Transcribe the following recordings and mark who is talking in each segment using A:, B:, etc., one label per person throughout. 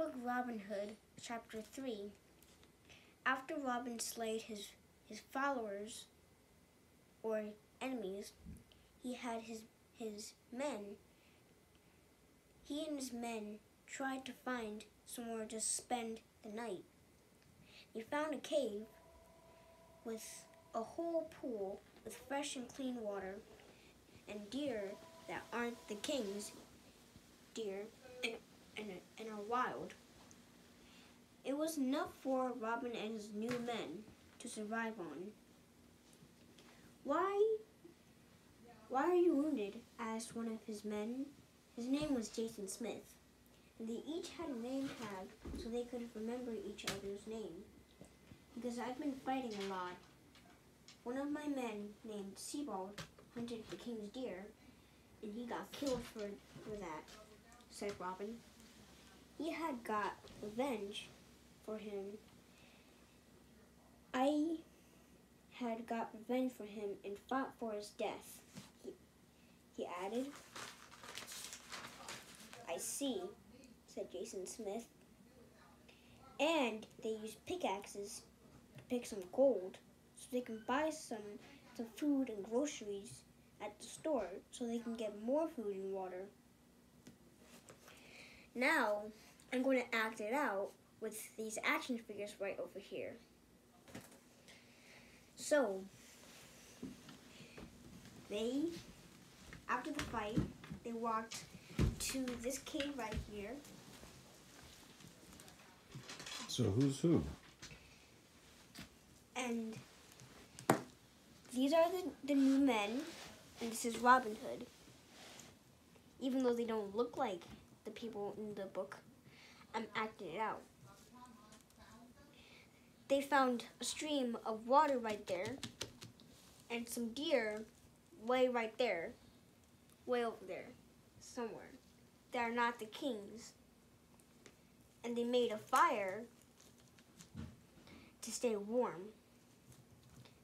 A: book Robin Hood, Chapter 3. After Robin slayed his followers, or enemies, he had his men. He and his men tried to find somewhere to spend the night. They found a cave with a whole pool with fresh and clean water, and deer that aren't the king's deer and are wild. It was enough for Robin and his new men to survive on. Why are you wounded?" asked one of his men. His name was Jason Smith, and they each had a name tag so they could remember each other's name. "Because I've been fighting a lot. One of my men named Sebald hunted the king's deer, and he got killed for that," said Robin. "He had got revenge for him. I had got revenge for him and fought for his death," he added. "I see," said Jason Smith. "And they used pickaxes to pick some gold so they can buy some food and groceries at the store so they can get more food and water. Now, I'm going to act it out with these action figures right over here. So, after the fight, they walked to this cave right here.
B: So who's who?
A: And these are the new men, and this is Robin Hood. Even though they don't look like the people in the book, I'm acting it out. They found a stream of water right there, and some deer way right there, way over there, somewhere. They are not the king's. And they made a fire to stay warm.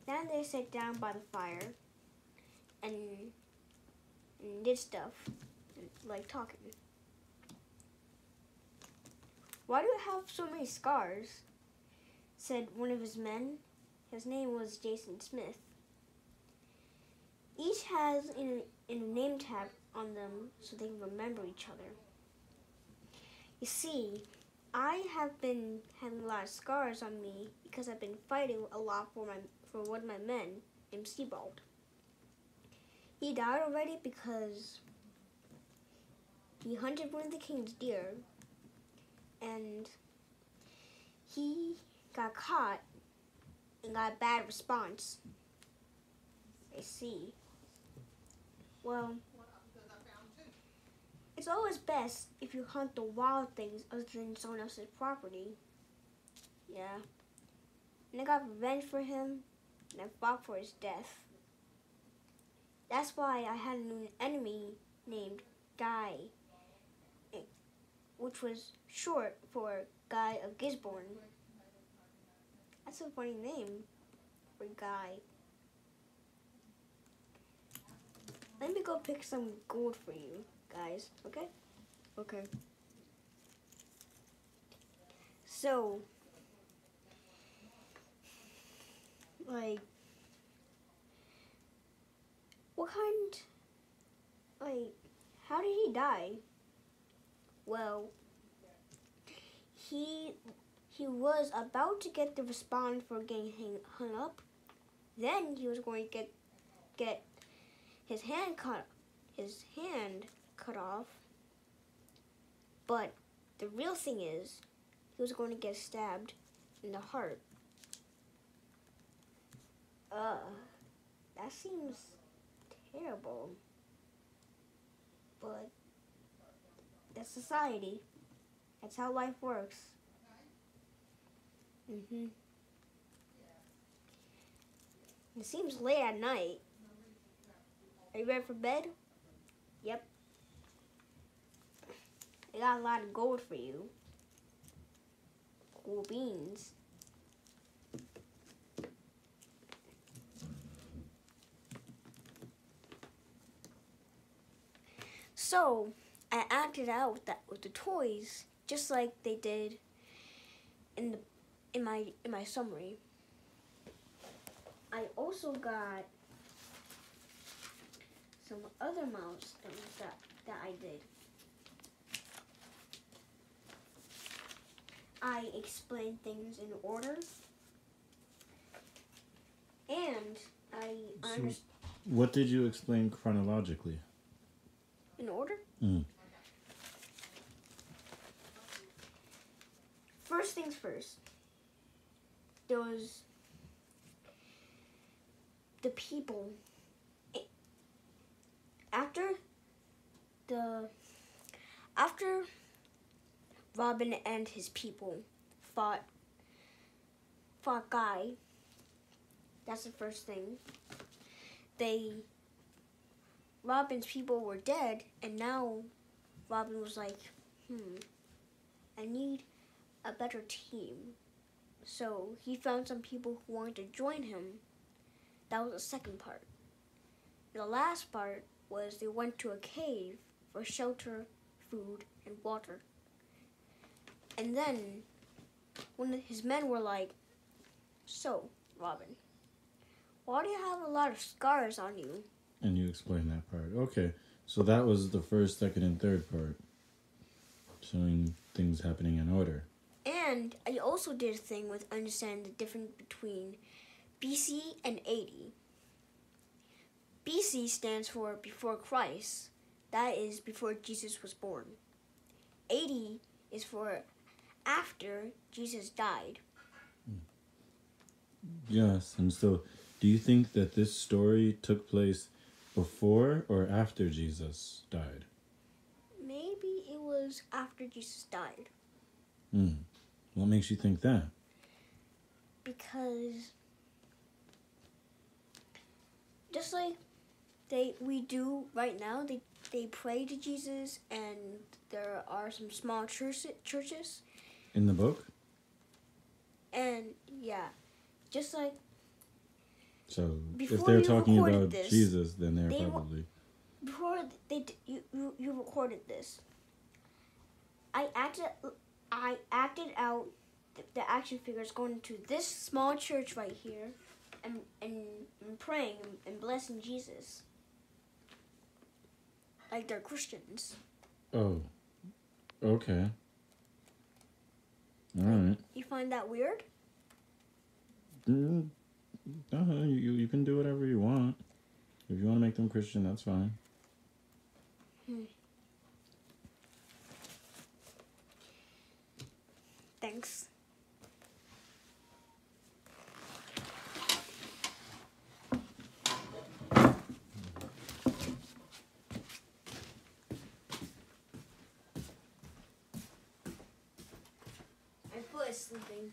A: Then they sat down by the fire and did stuff, like talking. "Why do you have so many scars?" said one of his men. His name was Jason Smith. Each has a name tag on them so they can remember each other. "You see, I have been having a lot of scars on me because I've been fighting a lot for one of my men named Sebald. He died already because he hunted one of the king's deer, and he got caught and got a bad response." "I see. Well, it's always best if you hunt the wild things other than someone else's property." "Yeah. And I got revenge for him, and I fought for his death. That's why I had an enemy named Guy, which was short for Guy of Gisborne." That's a funny name for Guy. Let me go pick some gold for you guys, okay? Okay. So, how did he die? Well, he was about to get the response for getting hung up. Then he was going to get his hand cut off. But the real thing is, he was going to get stabbed in the heart. That seems terrible. But that's society. That's how life works. It seems late at night. Are you ready for bed? Yep. I got a lot of gold for you. Cool beans. So, I acted out that with the toys just like they did in my summary. I also got some other milestones that I did. I explained things in order, and I understood.
B: What did you explain chronologically?
A: In order?
B: Mm.
A: First things first. There was the people. After Robin and his people fought Guy. That's the first thing. Robin's people were dead, and now Robin was like, I need a better team. So he found some people who wanted to join him. That was the second part. The last part was they went to a cave for shelter, food, and water. And then when his men were like, so, Robin, why do you have a lot of scars on you?
B: And you explained that part. Okay, so that was the first, second, and third part. Showing things happening in order.
A: And I also did a thing with understanding the difference between BC and AD. BC stands for before Christ. That is before Jesus was born. AD is for after Jesus died.
B: Yes, and so do you think that this story took place before or after Jesus died?
A: Maybe it was after Jesus died.
B: What makes you think that?
A: Because just like we do right now, they pray to Jesus, and there are some small churches.
B: In the book?
A: And yeah, just like.
B: So
A: Before
B: if they're
A: you
B: talking
A: recorded
B: about
A: this,
B: Jesus, then they're probably...
A: Before you recorded this, I acted out the action figures going to this small church right here, and praying and blessing Jesus, like they're Christians.
B: Oh, okay. All right.
A: You find that weird?
B: You can do whatever you want. If you want to make them Christian, that's fine.
A: Thanks. My foot is sleeping.